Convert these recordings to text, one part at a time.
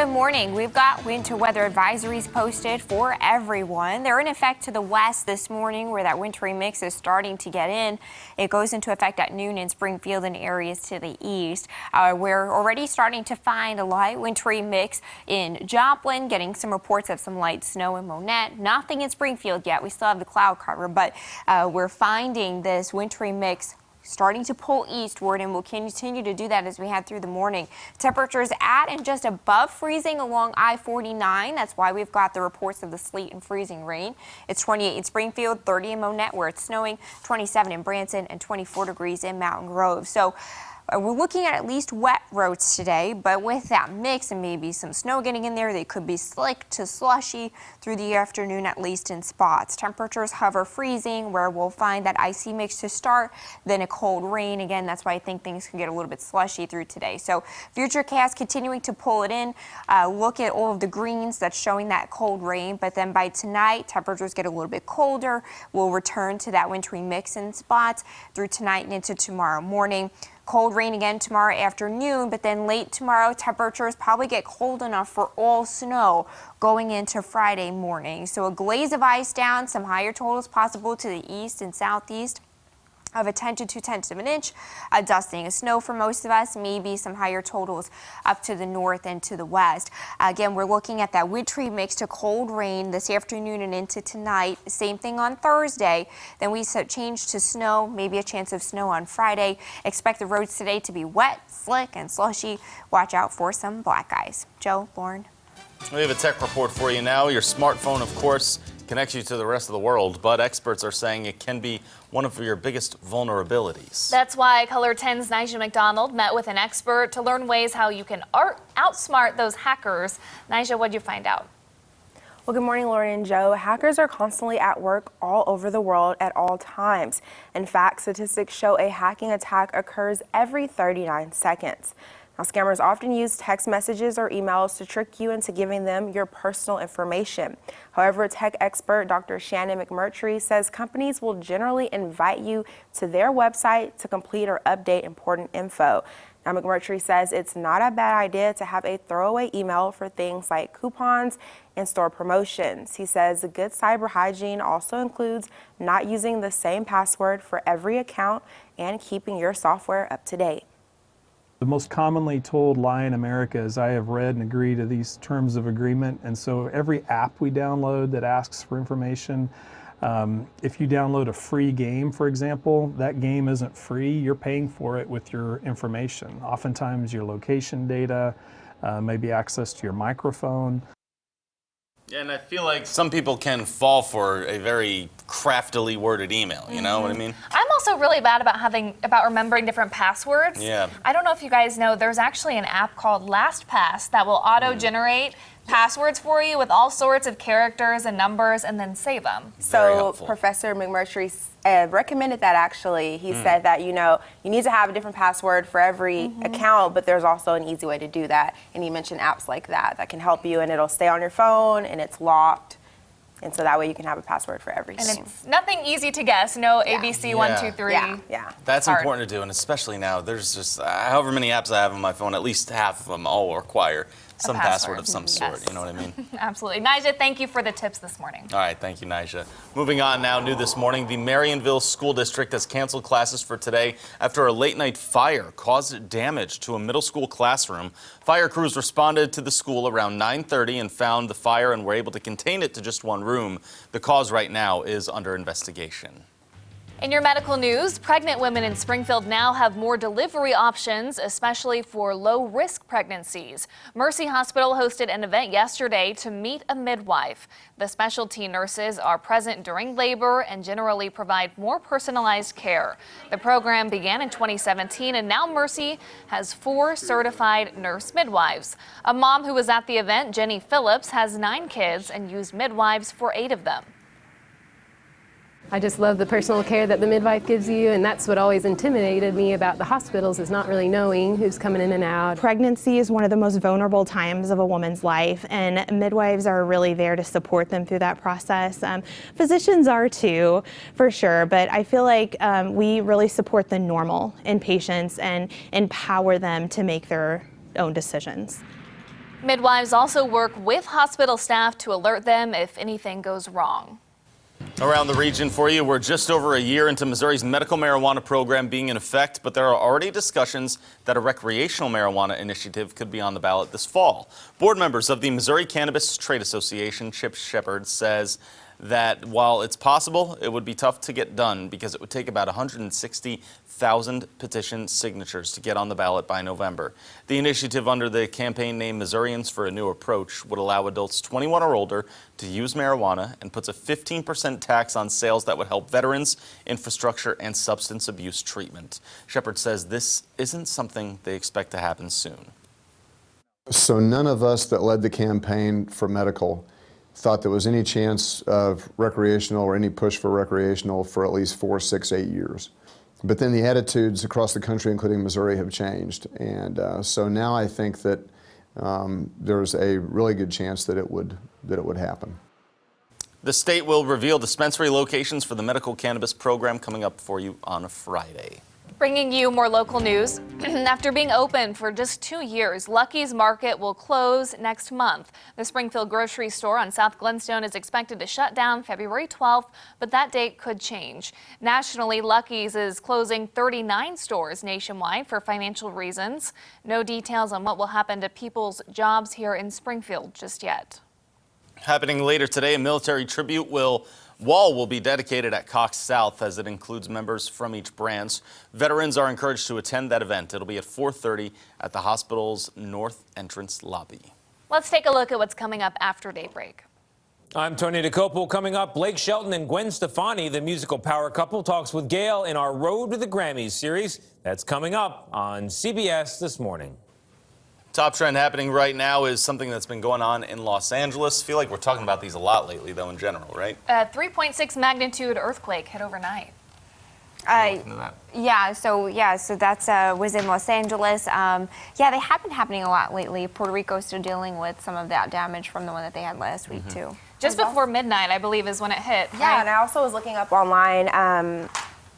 Good morning. We've got winter weather advisories posted for everyone. They're in effect to the west this morning where that wintry mix is starting to get in. It goes into effect at noon in Springfield and areas to the east. We're already starting to find a light wintry mix in Joplin, getting some reports of some light snow in Monette. Nothing in Springfield yet. We still have the cloud cover, but we're finding this wintry mix starting to pull eastward, and we'll continue to do that as we head through the morning. Temperatures at and just above freezing along I-49. That's why we've got the reports of the sleet and freezing rain. It's 28 in Springfield, 30 in Monette where it's snowing, 27 in Branson, and 24 degrees in Mountain Grove. So we're looking at least wet roads today, but with that mix and maybe some snow getting in there, they could be slick to slushy through the afternoon, at least in spots. Temperatures hover freezing, where we'll find that icy mix to start, then a cold rain. Again, that's why I think things can get a little bit slushy through today. So Futurecast continuing to pull it in. Look at all of the greens that's showing that cold rain, but then by tonight, temperatures get a little bit colder. We'll return to that wintry mix in spots through tonight and into tomorrow morning. Cold rain again tomorrow afternoon, but then late tomorrow, temperatures probably get cold enough for all snow going into Friday morning. So a glaze of ice down, some higher totals possible to the east and southeast of a 10 to 2/10 of an inch, a dusting of snow for most of us, maybe some higher totals up to the north and to the west. Again, we're looking at that wintry mix to cold rain this afternoon and into tonight. Same thing on Thursday. Then we change to snow, maybe a chance of snow on Friday. Expect the roads today to be wet, slick, and slushy. Watch out for some black ice. Joe, Lauren. We have a tech report for you now. Your smartphone, of course, connects you to the rest of the world, but experts are saying it can be one of your biggest vulnerabilities. That's why Color 10's Nija McDonald met with an expert to learn ways how you can outsmart those hackers. Nija, what'd you find out? Well, good morning, Lauren and Joe. Hackers are constantly at work all over the world at all times. In fact, statistics show a hacking attack occurs every 39 seconds. Now, scammers often use text messages or emails to trick you into giving them your personal information. However, tech expert Dr. Shannon McMurtry says companies will generally invite you to their website to complete or update important info. Now, McMurtry says it's not a bad idea to have a throwaway email for things like coupons and store promotions. He says good cyber hygiene also includes not using the same password for every account and keeping your software up to date. The most commonly told lie in America is I have read and agree to these terms of agreement, and so every app we download that asks for information, if you download a free game, for example, that game isn't free. You're paying for it with your information. Oftentimes your location data, maybe access to your microphone. Yeah, and I feel like some people can fall for a very craftily worded email, you know what I mean? I'm also really bad about remembering different passwords. Yeah. I don't know if you guys know, there's actually an app called LastPass that will auto-generate passwords for you with all sorts of characters and numbers and then save them. So Professor McMurtry recommended that actually. He said that, you know, you need to have a different password for every account, but there's also an easy way to do that. And he mentioned apps like that can help you, and it'll stay on your phone and it's locked. And so that way you can have a password for everything. And it's nothing easy to guess. No ABC 1, 2, 3. Yeah. That's important to do, and especially now, there's just however many apps I have on my phone, at least half of them all require some password of some sort, you know what I mean? Absolutely. Nija, thank you for the tips this morning. All right, thank you, Nija. Moving on now, new this morning, the Marionville School District has canceled classes for today after a late-night fire caused damage to a middle school classroom. Fire crews responded to the school around 9:30 and found the fire and were able to contain it to just one room. The cause right now is under investigation. In your medical news, pregnant women in Springfield now have more delivery options, especially for low-risk pregnancies. Mercy Hospital hosted an event yesterday to meet a midwife. The specialty nurses are present during labor and generally provide more personalized care. The program began in 2017, and now Mercy has 4 certified nurse midwives. A mom who was at the event, Jenny Phillips, has 9 kids and used midwives for 8 of them. I just love the personal care that the midwife gives you, and that's what always intimidated me about the hospitals, is not really knowing who's coming in and out. Pregnancy is one of the most vulnerable times of a woman's life, and midwives are really there to support them through that process. Physicians are too, for sure, but I feel like we really support the normal in patients and empower them to make their own decisions. Midwives also work with hospital staff to alert them if anything goes wrong. Around the region for you, we're just over a year into Missouri's medical marijuana program being in effect, but there are already discussions that a recreational marijuana initiative could be on the ballot this fall. Board members of the Missouri Cannabis Trade Association, Chip Shepard, says that while it's possible, it would be tough to get done because it would take about 160,000 petition signatures to get on the ballot by November. The initiative under the campaign name Missourians for a New Approach would allow adults 21 or older to use marijuana and puts a 15% tax on sales that would help veterans, infrastructure, and substance abuse treatment. Shepard says this isn't something they expect to happen soon. So none of us that led the campaign for medical thought there was any chance of recreational or any push for recreational for at least 4, 6, 8 years. But then the attitudes across the country, including Missouri, have changed. And so now I think that there's a really good chance that it would happen. The state will reveal dispensary locations for the medical cannabis program coming up for you on a Friday. Bringing you more local news. After being open for just 2 years, Lucky's Market will close next month. The Springfield grocery store on South Glenstone is expected to shut down February 12th, but that date could change. Nationally, Lucky's is closing 39 stores nationwide for financial reasons. No details on what will happen to people's jobs here in Springfield just yet. Happening later today, a military tribute wall will be dedicated at Cox South as it includes members from each branch. Veterans are encouraged to attend that event. It'll be at 4:30 at the hospital's north entrance lobby. Let's take a look at what's coming up after Daybreak. I'm Tony DeCopo. Coming up, Blake Shelton and Gwen Stefani, the musical power couple, talks with Gail in our Road to the Grammys series. That's coming up on CBS This Morning. Top trend happening right now is something that's been going on in Los Angeles. Feel like we're talking about these a lot lately, though, in general, right? A 3.6 magnitude earthquake hit overnight. So that's was in Los Angeles. They have been happening a lot lately. Puerto Rico's still dealing with some of that damage from the one that they had last week, too. Just before midnight, I believe, is when it hit. Yeah, right? and I also was looking up online.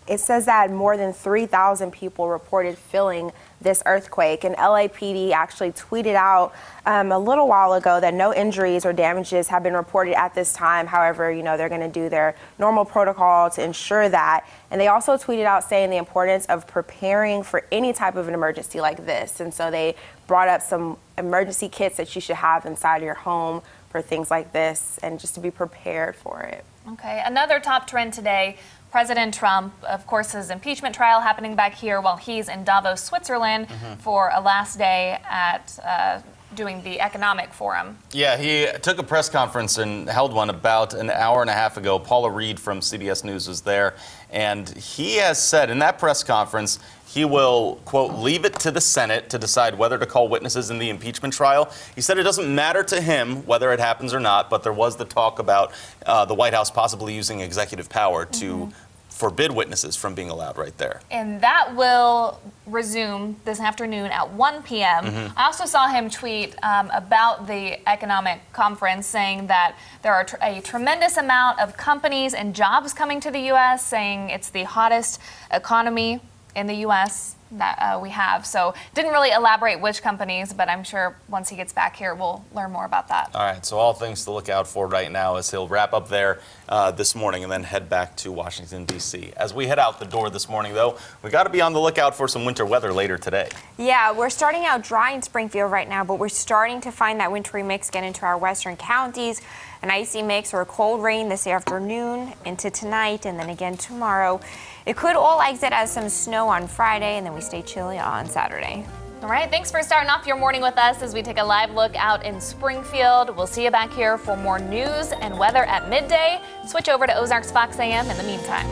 It says that more than 3,000 people reported feeling this earthquake, and LAPD actually tweeted out a little while ago that no injuries or damages have been reported at this time. However, they're going to do their normal protocol to ensure that. And they also tweeted out saying the importance of preparing for any type of an emergency like this. And so they brought up some emergency kits that you should have inside your home for things like this and just to be prepared for it. Okay, another top trend today. President Trump, of course, his impeachment trial happening back here while he's in Davos, Switzerland for a last day at doing the economic forum. Yeah, he took a press conference and held one about an hour and a half ago. Paula Reed from CBS News was there, and he has said in that press conference he will, quote, leave it to the Senate to decide whether to call witnesses in the impeachment trial. He said it doesn't matter to him whether it happens or not, but there was the talk about the White House possibly using executive power to forbid witnesses from being allowed right there. And that will resume this afternoon at 1 p.m. I also saw him tweet about the economic conference, saying that there are a tremendous amount of companies and jobs coming to the U.S., saying it's the hottest economy in the U.S. that we have. So didn't really elaborate which companies, but I'm sure once he gets back here, we'll learn more about that. All right, so all things to look out for right now as he'll wrap up there this morning and then head back to Washington, D.C. As we head out the door this morning, though, we got to be on the lookout for some winter weather later today. Yeah, we're starting out dry in Springfield right now, but we're starting to find that wintry mix get into our western counties. An icy mix or a cold rain this afternoon into tonight and then again tomorrow. It could all exit as some snow on Friday, and then we stay chilly on Saturday. All right, thanks for starting off your morning with us as we take a live look out in Springfield. We'll see you back here for more news and weather at midday. Switch over to Ozarks Fox AM in the meantime.